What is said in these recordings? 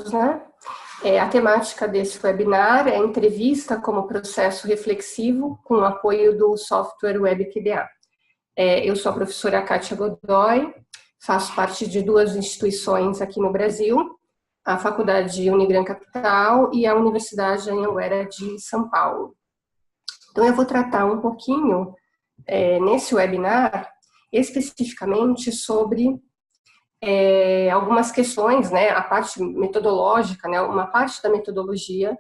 todos, né? A temática desse webinar é entrevista como processo reflexivo com o apoio do software WebQDA. Eu sou a professora Kátia Godoy, faço parte de duas instituições aqui no Brasil, a Faculdade Unigran Capital e a Universidade Anhanguera de São Paulo. Então, eu vou tratar um pouquinho, nesse webinar, especificamente sobre algumas questões, né, a parte metodológica, né, uma parte da metodologia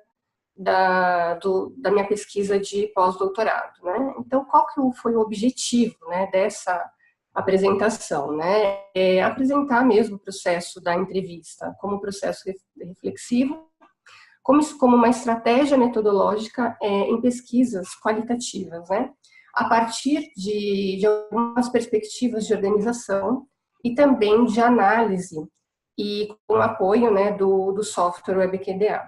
da minha pesquisa de pós-doutorado, né? Então, qual que foi o objetivo, né, dessa apresentação, né? Apresentar mesmo o processo da entrevista como processo reflexivo, como uma estratégia metodológica em pesquisas qualitativas, né? A partir de algumas perspectivas de organização e também de análise e com o apoio, né, do software WebQDA.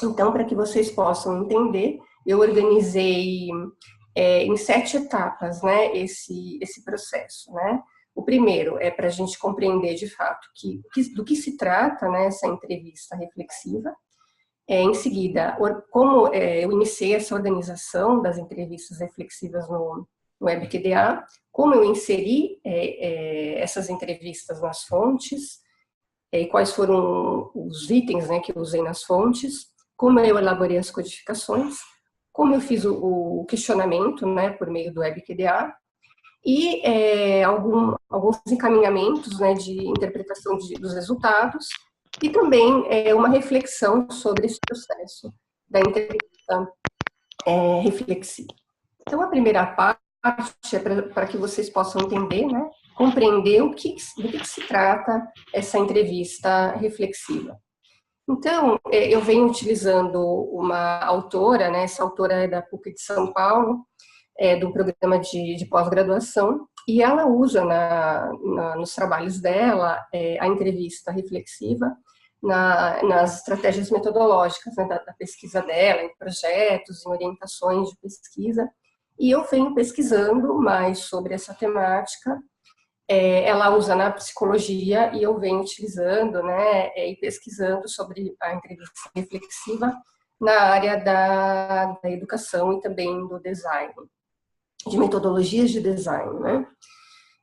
Então, para que vocês possam entender, eu organizei em 7 etapas, né, esse processo, né? O primeiro é para a gente compreender de fato do que se trata, né, essa entrevista reflexiva. Em seguida, como eu iniciei essa organização das entrevistas reflexivas no WebQDA, como eu inseri essas entrevistas nas fontes, e quais foram os itens, né, que eu usei nas fontes, como eu elaborei as codificações, como eu fiz o questionamento, né, por meio do WebQDA, e alguns encaminhamentos, né, de interpretação dos resultados, e também uma reflexão sobre esse processo da entrevista reflexiva. Então, a primeira parte é para que vocês possam entender, né, compreender do que se trata essa entrevista reflexiva. Então, eu venho utilizando uma autora, né, essa autora é da PUC de São Paulo, do programa de pós-graduação, e ela usa nos trabalhos dela a entrevista reflexiva nas estratégias metodológicas, né, da pesquisa dela, em projetos, em orientações de pesquisa, e eu venho pesquisando mais sobre essa temática. Ela usa na psicologia e eu venho utilizando, né, e pesquisando sobre a entrevista reflexiva na área da educação e também do design, de metodologias de design, né?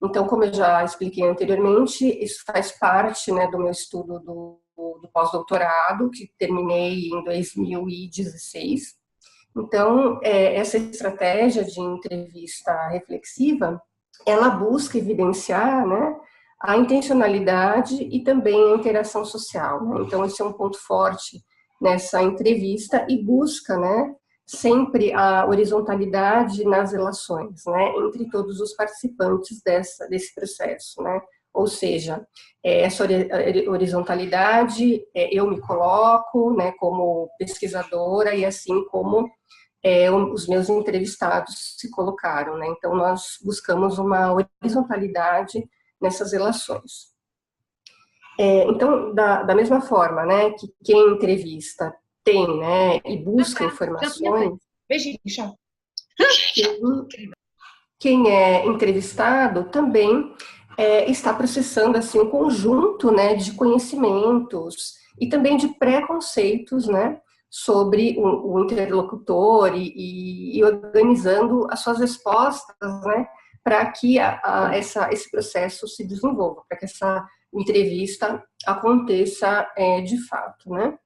Então, como eu já expliquei anteriormente, isso faz parte, né, do meu estudo do pós-doutorado, que terminei em 2016. Então, essa estratégia de entrevista reflexiva, ela busca evidenciar, né, a intencionalidade e também a interação social, né? Então, esse é um ponto forte nessa entrevista e busca, né, sempre a horizontalidade nas relações, né, entre todos os participantes desse processo, né? Ou seja, essa horizontalidade, eu me coloco, né, como pesquisadora e assim como os meus entrevistados se colocaram, né? Então, nós buscamos uma horizontalidade nessas relações. Então, da mesma forma, né, que quem entrevista tem, né, e busca informações, beijinho, tchau. Quem é entrevistado também está processando assim um conjunto, né, de conhecimentos e também de preconceitos, né, sobre o interlocutor e organizando as suas respostas, né, para que esse processo se desenvolva, para que essa entrevista aconteça de fato, né?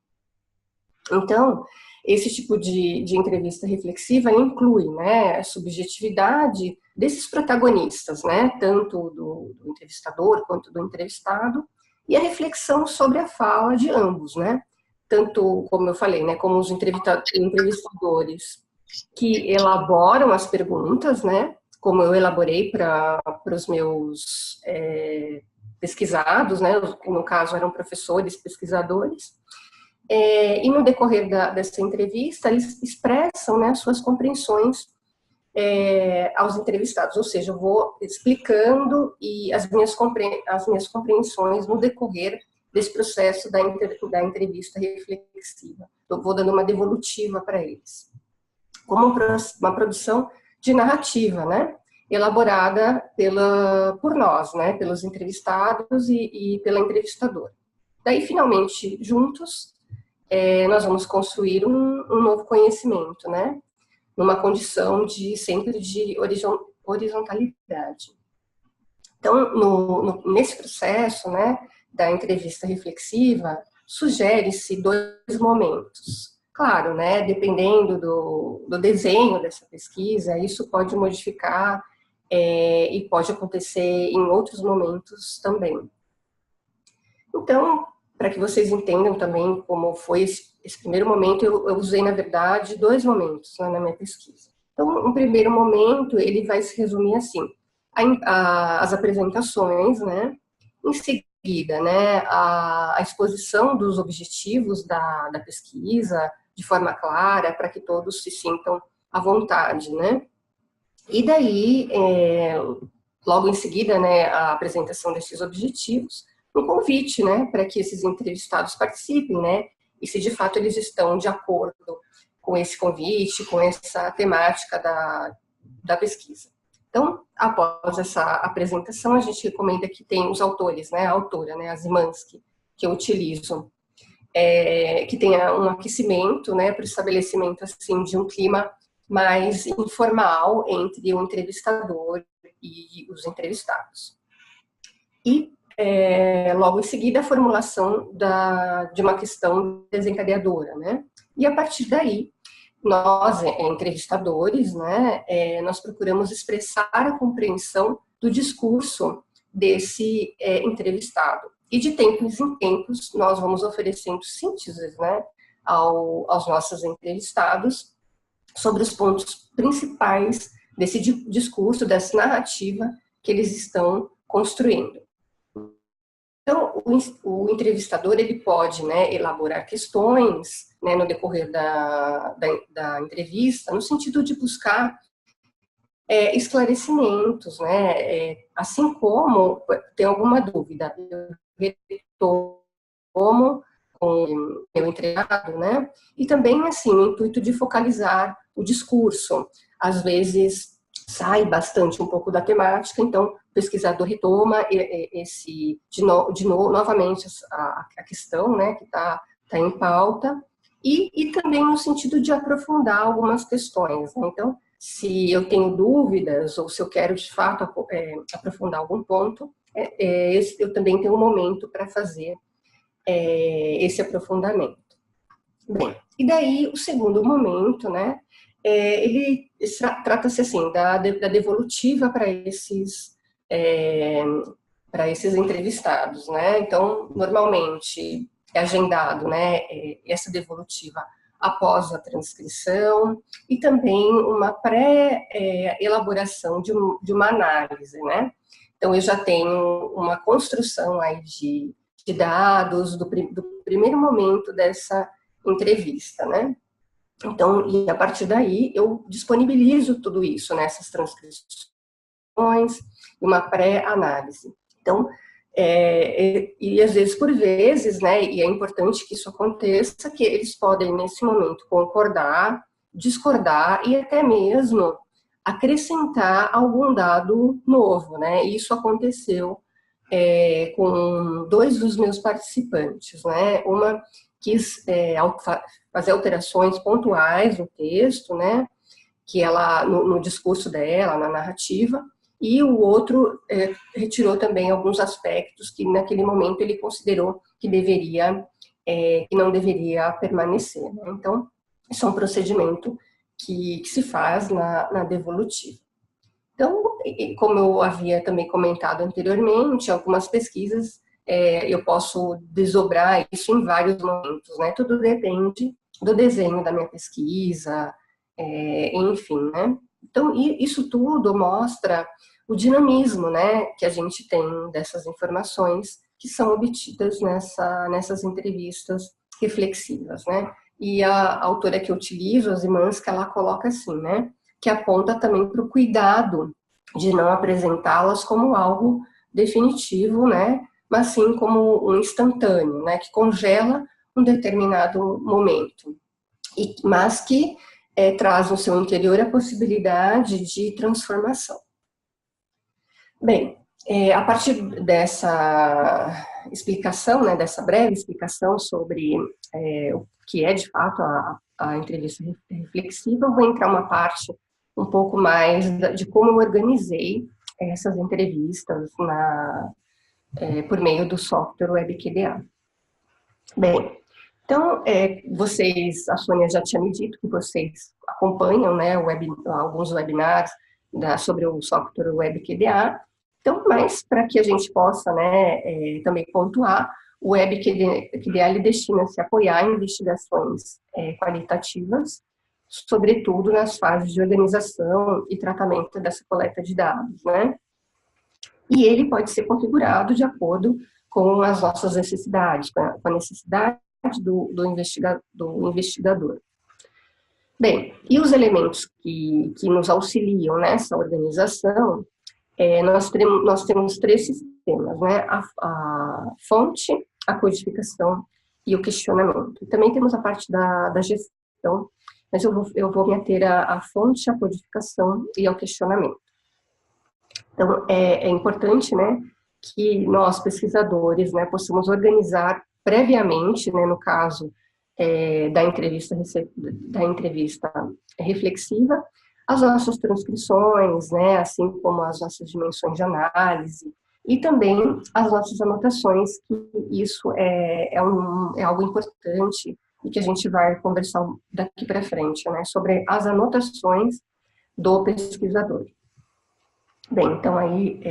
Então, esse tipo de entrevista reflexiva inclui, né, a subjetividade desses protagonistas, né, tanto do entrevistador quanto do entrevistado, e a reflexão sobre a fala de ambos, né, tanto, como eu falei, né, como os entrevistadores que elaboram as perguntas, né, como eu elaborei para os meus pesquisados, né, no caso eram professores, pesquisadores, e no decorrer dessa entrevista, eles expressam, né, suas compreensões aos entrevistados, ou seja, eu vou explicando e as minhas compreensões no decorrer desse processo da entrevista reflexiva. Eu vou dando uma devolutiva para eles. Como uma produção de narrativa, né, elaborada por nós, né, pelos entrevistados e pela entrevistadora. Daí, finalmente, juntos, nós vamos construir um novo conhecimento, né? Numa condição sempre de horizontalidade. Então, nesse processo, né, da entrevista reflexiva, sugere-se 2 momentos. Claro, né, dependendo do desenho dessa pesquisa, isso pode modificar e pode acontecer em outros momentos também. Então, para que vocês entendam também como foi esse primeiro momento, eu usei, na verdade, 2 momentos, né, na minha pesquisa. Então, um primeiro momento, ele vai se resumir assim: as apresentações, né? Em seguida, né, a exposição dos objetivos da pesquisa de forma clara, para que todos se sintam à vontade, né? E daí, logo em seguida, né, a apresentação desses objetivos, um convite, né, para que esses entrevistados participem, né? E se de fato eles estão de acordo com esse convite, com essa temática da pesquisa. Então, após essa apresentação, a gente recomenda que tenha os autores, né, a autora, né, a Zimanski, que eu utilizo, que tenha um aquecimento, né, para o estabelecimento, assim, de um clima mais informal entre o entrevistador e os entrevistados. E, logo em seguida, a formulação de uma questão desencadeadora, né, e a partir daí, nós, entrevistadores, né, nós procuramos expressar a compreensão do discurso desse entrevistado. E de tempos em tempos, nós vamos oferecendo sínteses, né, aos nossos entrevistados sobre os pontos principais desse discurso, dessa narrativa que eles estão construindo. Então, o entrevistador, ele pode, né, elaborar questões, né, no decorrer da entrevista, no sentido de buscar esclarecimentos, né, assim como tem alguma dúvida, eu retomo com o meu entrevistado, né, e também, assim, o intuito de focalizar o discurso. Às vezes, sai bastante um pouco da temática, então o pesquisador retoma novamente a questão, né, que está em pauta, e também no sentido de aprofundar algumas questões, né? Então, se eu tenho dúvidas, ou se eu quero de fato aprofundar algum ponto, eu também tenho um momento para fazer esse aprofundamento. Bem, e daí o segundo momento, né, ele trata-se assim da devolutiva para esses entrevistados, né? Então, normalmente é agendado, né, essa devolutiva após a transcrição e também uma pré-elaboração de uma análise, né? Então, eu já tenho uma construção aí de dados do primeiro momento dessa entrevista, né? Então, e a partir daí, eu disponibilizo tudo isso nessas transcrições, uma pré-análise. Então, e às vezes, por vezes, né, e é importante que isso aconteça, que eles podem, nesse momento, concordar, discordar e até mesmo acrescentar algum dado novo, né? Isso aconteceu com 2 dos meus participantes, né? Uma quis fazer alterações pontuais no texto, né? Que ela, no discurso dela, na narrativa, e o outro retirou também alguns aspectos que naquele momento ele considerou que que não deveria permanecer, né? Então, isso é um procedimento que se faz na devolutiva. Então, como eu havia também comentado anteriormente, algumas pesquisas eu posso desdobrar isso em vários momentos, né? Tudo depende do desenho da minha pesquisa, enfim, né? Então, isso tudo mostra o dinamismo, né, que a gente tem dessas informações que são obtidas nessas entrevistas reflexivas, né? E a autora que eu utilizo, a Zimanski, ela coloca assim, né, que aponta também para o cuidado de não apresentá-las como algo definitivo, né, mas sim como um instantâneo, né, que congela um determinado momento, mas que traz no seu interior a possibilidade de transformação. Bem, a partir explicação, né, dessa breve explicação sobre o que é de fato a entrevista reflexiva, eu vou entrar uma parte um pouco mais de como eu organizei essas entrevistas por meio do software WebQDA. Bem, então, a Sônia já tinha me dito que vocês acompanham, né, alguns webinars sobre o software WebQDA. Então, mas para que a gente possa, né, também pontuar, o WebQDA ele destina-se a apoiar investigações qualitativas, sobretudo nas fases de organização e tratamento dessa coleta de dados, né? E ele pode ser configurado de acordo com as nossas necessidades, com a necessidade do investigador. Bem, e os elementos que nos auxiliam nessa organização, nós temos 3 sistemas, né? A fonte, a codificação e o questionamento. E também temos a parte da gestão, mas eu vou me ater à fonte, à codificação e ao questionamento. Então, é importante, né, que nós, pesquisadores, né, possamos organizar previamente, né, no caso da entrevista reflexiva, as nossas transcrições, né, assim como as nossas dimensões de análise, e também as nossas anotações, que isso é algo importante e que a gente vai conversar daqui para frente, né, sobre as anotações do pesquisador. Bem, então aí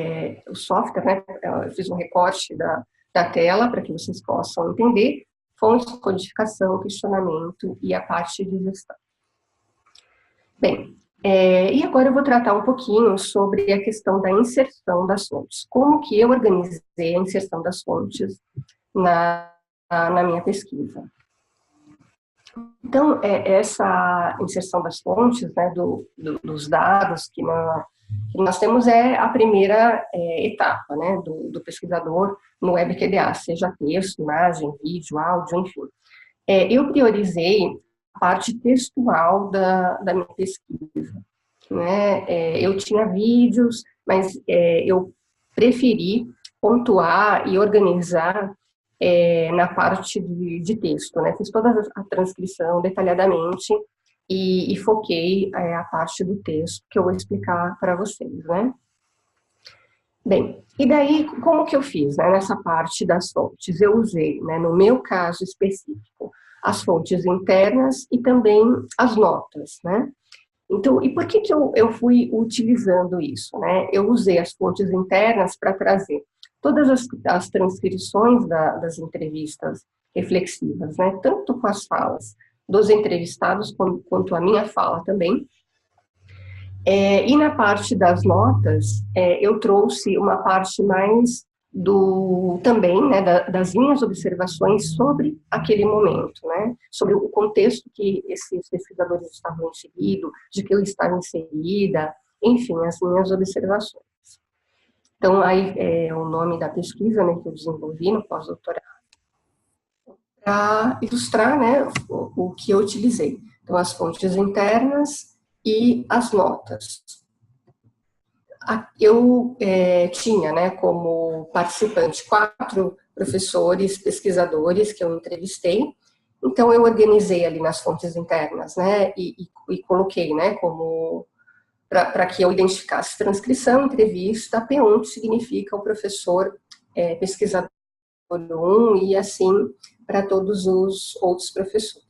o software, né, eu fiz um recorte da tela para que vocês possam entender, fontes, codificação, questionamento e a parte de gestão. Bem, e agora eu vou tratar um pouquinho sobre a questão da inserção das fontes. Como que eu organizei a inserção das fontes na minha pesquisa. Então, essa inserção das fontes, né, dos dados que nós temos a primeira etapa, né, do pesquisador no WebQDA, seja texto, imagem, vídeo, áudio, enfim. Eu priorizei a parte textual da minha pesquisa, né? Eu tinha vídeos, mas eu preferi pontuar e organizar na parte de texto, né? Fiz toda a transcrição detalhadamente e foquei a parte do texto que eu vou explicar para vocês, né? Bem, e daí, como que eu fiz, né, nessa parte das fontes? Eu usei, né, no meu caso específico, as fontes internas e também as notas, né? Então, e por que eu fui utilizando isso, né? Eu usei as fontes internas para trazer todas as transcrições das entrevistas reflexivas, né? Tanto com as falas dos entrevistados quanto a minha fala também. E na parte das notas, eu trouxe uma parte mais também, né, das minhas observações sobre aquele momento, né, sobre o contexto que esses pesquisadores estavam inseridos, de que eu estava inserida, enfim, as minhas observações. Então, aí é o nome da pesquisa, né, que eu desenvolvi no pós-doutorado, para ilustrar, né, o que eu utilizei. Então, as fontes internas e as notas. Eu tinha, né, como participante 4 professores, pesquisadores que eu entrevistei, então eu organizei ali nas fontes internas, né, e coloquei, né, como para que eu identificasse transcrição, entrevista, P1 significa o professor pesquisador 1 e assim para todos os outros professores.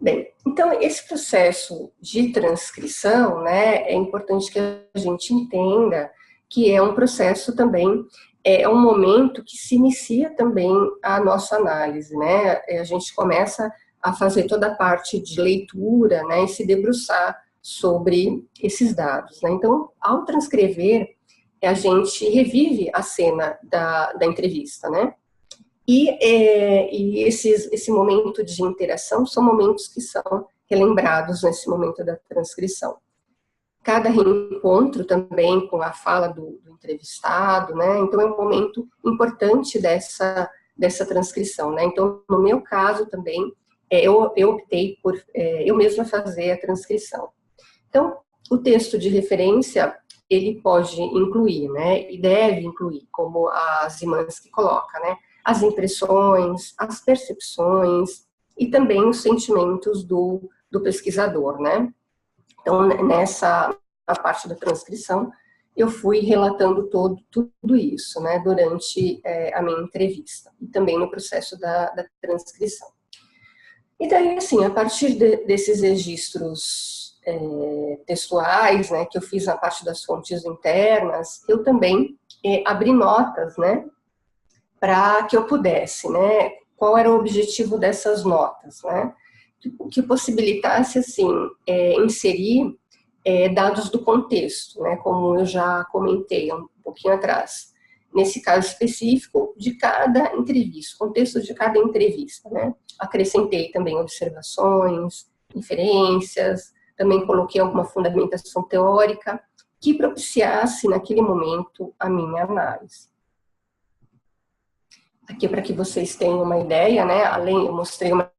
Bem, então esse processo de transcrição, né, é importante que a gente entenda que é um processo também, é um momento que se inicia também a nossa análise, né, a gente começa a fazer toda a parte de leitura, né, e se debruçar sobre esses dados, né. Então, ao transcrever, a gente revive a cena da entrevista, né. E esse momento de interação são momentos que são relembrados nesse momento da transcrição. Cada reencontro também com a fala do entrevistado, né? Então é um momento importante dessa transcrição, né? Então, no meu caso também, eu optei por eu mesma fazer a transcrição. Então, o texto de referência ele pode incluir, né, e deve incluir, como a Szymanski coloca, né, as impressões, as percepções e também os sentimentos do pesquisador, né. Então, na parte da transcrição, eu fui relatando tudo isso, né, durante a minha entrevista e também no processo da transcrição. E daí, assim, a partir desses registros textuais, né, que eu fiz na parte das fontes internas, eu também abri notas, né, para que eu pudesse, né, qual era o objetivo dessas notas, né, que possibilitasse, assim, inserir dados do contexto, né, como eu já comentei um pouquinho atrás. Nesse caso específico, de cada entrevista, contexto de cada entrevista, né. Acrescentei também observações, inferências, também coloquei alguma fundamentação teórica que propiciasse, naquele momento, a minha análise. Aqui para que vocês tenham uma ideia, né, além, eu mostrei uma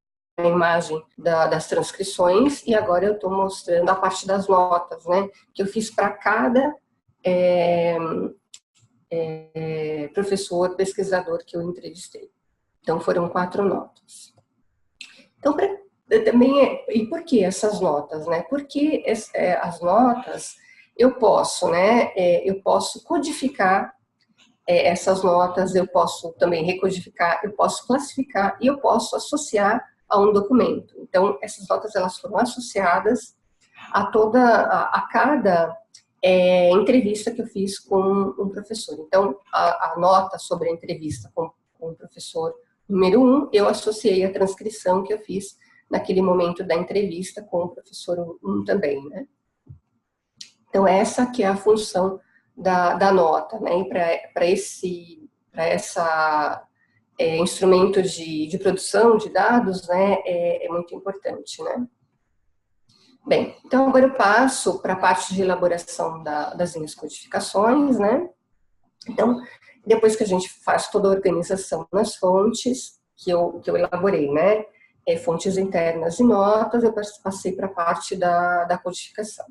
imagem das transcrições e agora eu estou mostrando a parte das notas, né, que eu fiz para cada professor, pesquisador que eu entrevistei. Então, foram 4 notas. Então, também, e por que essas notas, né? Porque as notas, eu posso, né, eu posso codificar essas notas, eu posso também recodificar, eu posso classificar e eu posso associar a um documento. Então, essas notas, elas foram associadas a cada entrevista que eu fiz com um professor. Então, a nota sobre a entrevista com o professor número 1, eu associei a transcrição que eu fiz naquele momento da entrevista com o professor 1 também, né? Então, essa que é a função da nota, né? Para esse instrumento de produção de dados, né? É muito importante, né? Bem, então agora eu passo para a parte de elaboração das minhas codificações, né? Então, depois que a gente faz toda a organização nas fontes que eu elaborei, né? Fontes internas e notas, eu passei para a parte da codificação.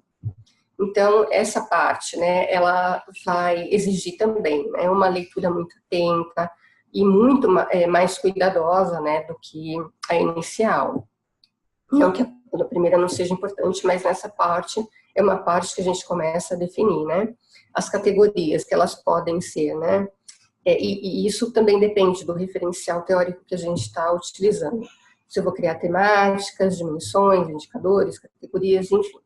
Então, essa parte, né, ela vai exigir também, né, uma leitura muito atenta e muito mais cuidadosa, né, do que a inicial. Não que a primeira não seja importante, mas nessa parte é uma parte que a gente começa a definir, né, as categorias que elas podem ser, né, e isso também depende do referencial teórico que a gente está utilizando. Se eu vou criar temáticas, dimensões, indicadores, categorias, enfim.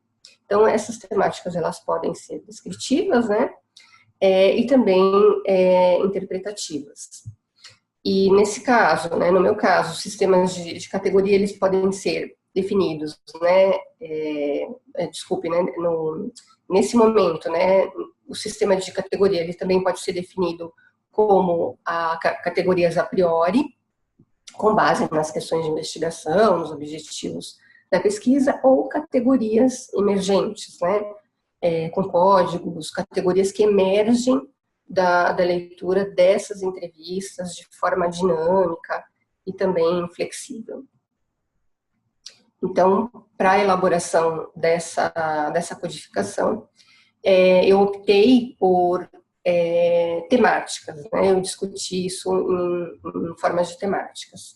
Então, essas temáticas, elas podem ser descritivas, né, e também interpretativas. E nesse caso, né, no meu caso, os sistemas de categoria, eles podem ser definidos, né, desculpe, né, nesse momento, né, o sistema de categoria, ele também pode ser definido como categorias a priori, com base nas questões de investigação, nos objetivos da pesquisa, ou categorias emergentes, né, com códigos, categorias que emergem da leitura dessas entrevistas de forma dinâmica e também flexível. Então, para a elaboração dessa codificação, eu optei por temáticas, né? Eu discuti isso em formas de temáticas.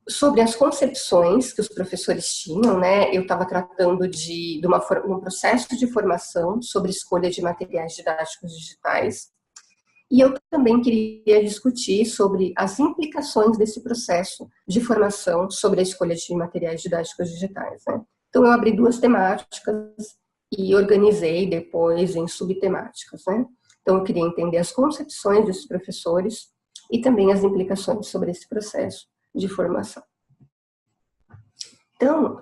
Sobre as concepções que os professores tinham, né, eu estava tratando de um processo de formação sobre escolha de materiais didáticos digitais, e eu também queria discutir sobre as implicações desse processo de formação sobre a escolha de materiais didáticos digitais, né. Então, eu abri 2 temáticas e organizei depois em subtemáticas, né. Então, eu queria entender as concepções desses professores e também as implicações sobre esse processo de formação. Então,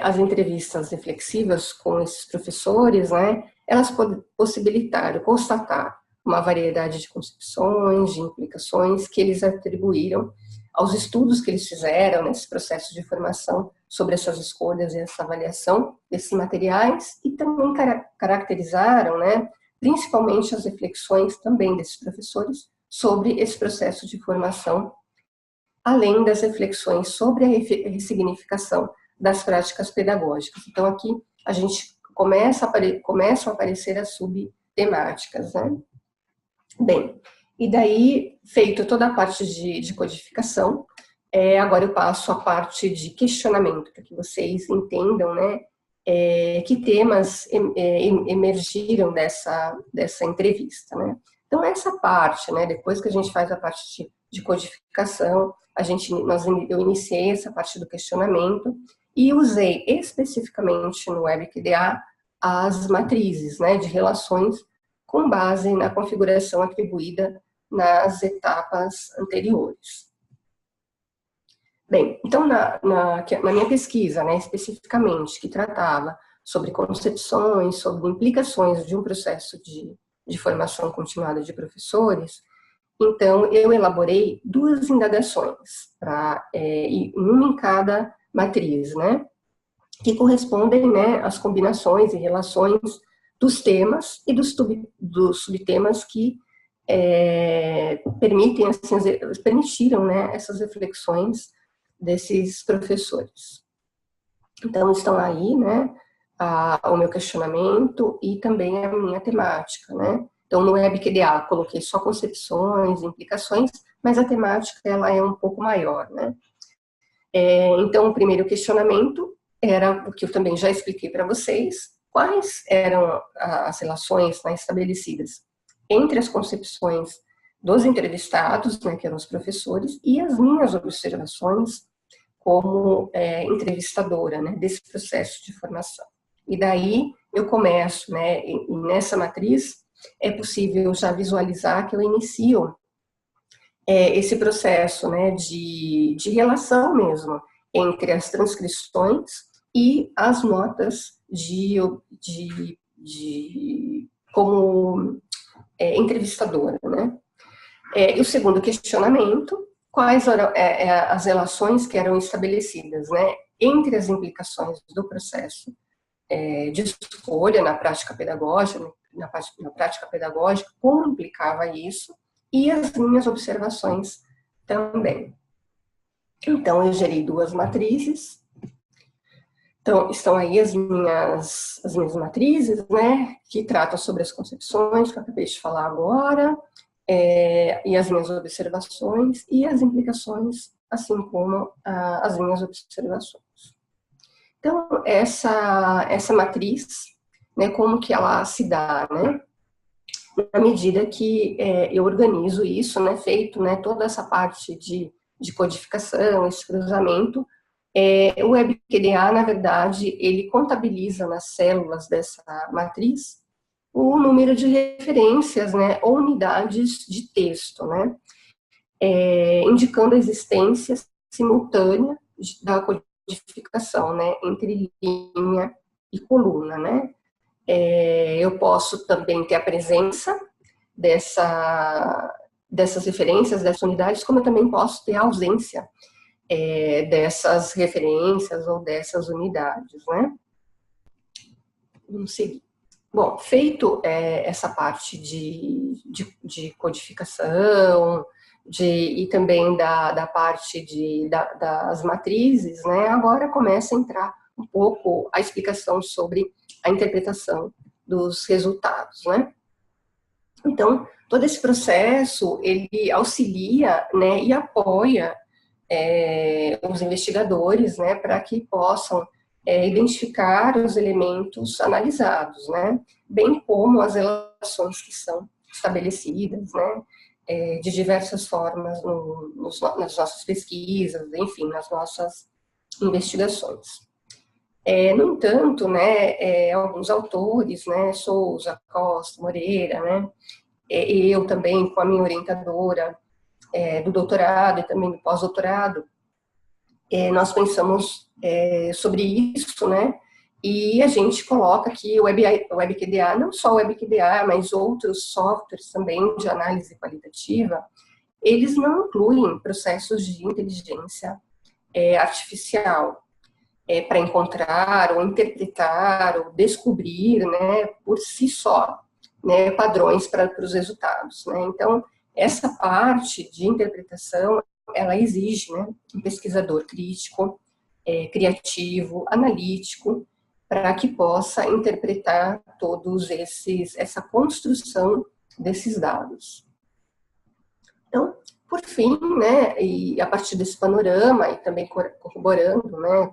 as entrevistas reflexivas com esses professores, né, elas possibilitaram constatar uma variedade de concepções, de implicações que eles atribuíram aos estudos que eles fizeram nesse processo de formação sobre essas escolhas e essa avaliação desses materiais, e também caracterizaram, né, principalmente as reflexões também desses professores sobre esse processo de formação, além das reflexões sobre a ressignificação das práticas pedagógicas. Então, aqui a gente começam a aparecer as temáticas, né? Bem, e daí, feito toda a parte de codificação, agora eu passo a parte de questionamento, para que vocês entendam, né, que temas emergiram dessa entrevista, né? Então, essa parte, né, depois que a gente faz a parte de codificação, eu iniciei essa parte do questionamento e usei especificamente no WebQDA as matrizes, né, de relações com base na configuração atribuída nas etapas anteriores. Bem, então na minha pesquisa, né, especificamente, que tratava sobre concepções, sobre implicações de um processo de formação continuada de professores, então eu elaborei 2 indagações, uma em cada matriz, né, que correspondem, né, às combinações e relações dos temas e dos subtemas que permitiram, né, essas reflexões desses professores. Então, estão aí, né, o meu questionamento e também a minha temática, né. Então, no WebQDA, coloquei só concepções, implicações, mas a temática, ela é um pouco maior, né. Então, o primeiro questionamento era o que eu também já expliquei para vocês, quais eram as relações, né, estabelecidas entre as concepções dos entrevistados, né, que eram os professores, e as minhas observações como entrevistadora, né, desse processo de formação. E daí eu começo, né, nessa matriz, é possível já visualizar que eu inicio esse processo, né, de relação mesmo entre as transcrições e as notas como entrevistadora, né. E o segundo questionamento, quais eram as relações que eram estabelecidas, né, entre as implicações do processo de escolha na prática pedagógica, como implicava isso, e as minhas observações também. Então, eu gerei 2 matrizes. Então, estão aí as minhas matrizes, né, que tratam sobre as concepções, que eu acabei de falar agora, e as minhas observações e as implicações, assim como as minhas observações. Então, essa matriz, né, como que ela se dá, né? Na medida que eu organizo isso, né, feito, né, toda essa parte de codificação, esse cruzamento, o WebQDA, na verdade, ele contabiliza nas células dessa matriz o número de referências, né, ou unidades de texto, né, indicando a existência simultânea da codificação, né, entre linha e coluna, né. Eu posso também ter a presença dessas referências, dessas unidades, como eu também posso ter a ausência dessas referências ou dessas unidades, né? Vamos seguir. Bom, feito essa parte de codificação, e também da parte das matrizes, né? Agora começa a entrar um pouco a explicação sobre a interpretação dos resultados, né? Então, todo esse processo, ele auxilia, né, e apoia os investigadores, né, para que possam identificar os elementos analisados, né, bem como as relações que são estabelecidas, né, de diversas formas nas nossas pesquisas, enfim, nas nossas investigações. No entanto, né, alguns autores, né, Souza, Costa, Moreira, né, e eu também com a minha orientadora do doutorado e também do pós-doutorado, nós pensamos sobre isso, né, e a gente coloca que o WebQDA, não só o WebQDA, mas outros softwares também de análise qualitativa, eles não incluem processos de inteligência artificial, para encontrar ou interpretar ou descobrir, né, por si só, né, padrões para os resultados, né. Então, essa parte de interpretação, ela exige, né, um pesquisador crítico, criativo, analítico, para que possa interpretar essa construção desses dados. Então, por fim, né, e a partir desse panorama, e também corroborando, né,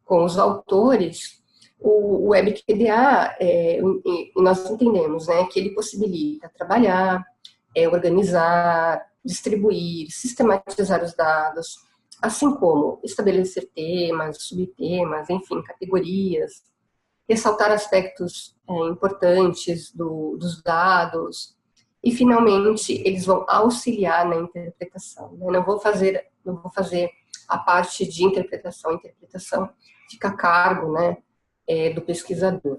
com os autores, o WebQDA, nós entendemos, né, que ele possibilita trabalhar, organizar, distribuir, sistematizar os dados, assim como estabelecer temas, subtemas, enfim, categorias, ressaltar aspectos importantes dos dados, e finalmente eles vão auxiliar na interpretação. Né? Não vou fazer a parte de interpretação. A interpretação fica a cargo, né, do pesquisador.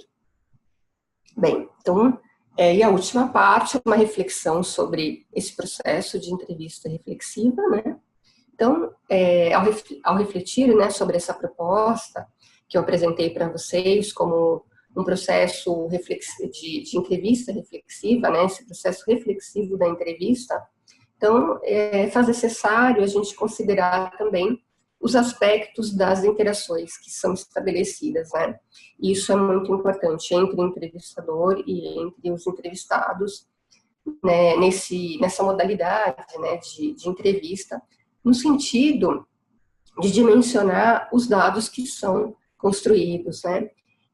Bem, então, e a última parte é uma reflexão sobre esse processo de entrevista reflexiva, né? Então, ao refletir, né, sobre essa proposta que eu apresentei para vocês como um processo de entrevista reflexiva, né, esse processo reflexivo da entrevista, então, faz necessário a gente considerar também os aspectos das interações que são estabelecidas, né? Isso é muito importante entre o entrevistador e entre os entrevistados, né, nessa modalidade, né, de entrevista, no sentido de dimensionar os dados que são construídos, né,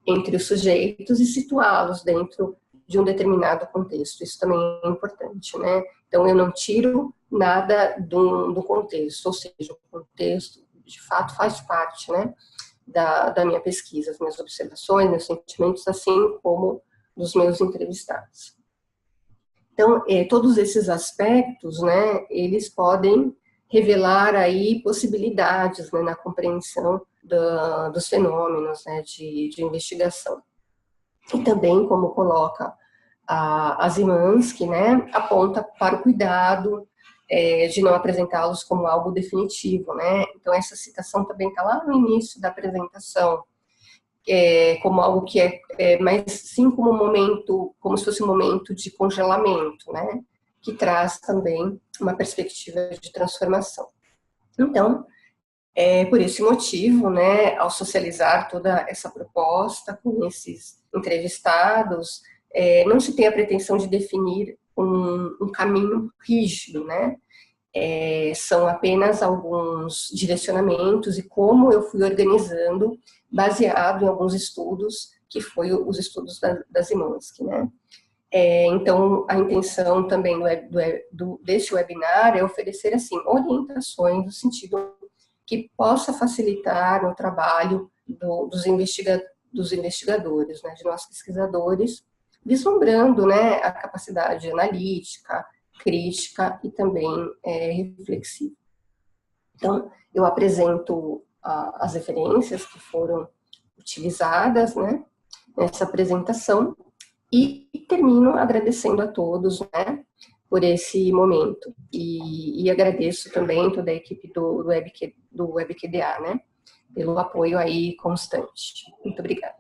entre os sujeitos e situá-los dentro de um determinado contexto. Isso também é importante, né? Então, eu não tiro nada do contexto, ou seja, o contexto, de fato, faz parte, né, da minha pesquisa, as minhas observações, meus sentimentos, assim como dos meus entrevistados. Então, todos esses aspectos, né, eles podem revelar aí possibilidades, né, na compreensão dos fenômenos, né, de investigação. E também, como coloca a Szymanski, né, aponta para o cuidado de não apresentá-los como algo definitivo, né? Então, essa citação também está lá no início da apresentação, como algo que mais sim como um momento, como se fosse um momento de congelamento, né? Que traz também uma perspectiva de transformação. Então, por esse motivo, né, ao socializar toda essa proposta com esses entrevistados, não se tem a pretensão de definir um caminho rígido, né? São apenas alguns direcionamentos e como eu fui organizando, baseado em alguns estudos, que foi os estudos da Szymanski, né? Então, a intenção também deste webinar é oferecer, assim, orientações no sentido que possa facilitar o trabalho dos investigadores, né, de nós pesquisadores, vislumbrando, né, a capacidade analítica, crítica e também reflexiva. Então, eu apresento as referências que foram utilizadas, né, nessa apresentação e termino agradecendo a todos, né, por esse momento. E agradeço também toda a equipe do WebQDA, né, pelo apoio aí constante. Muito obrigada.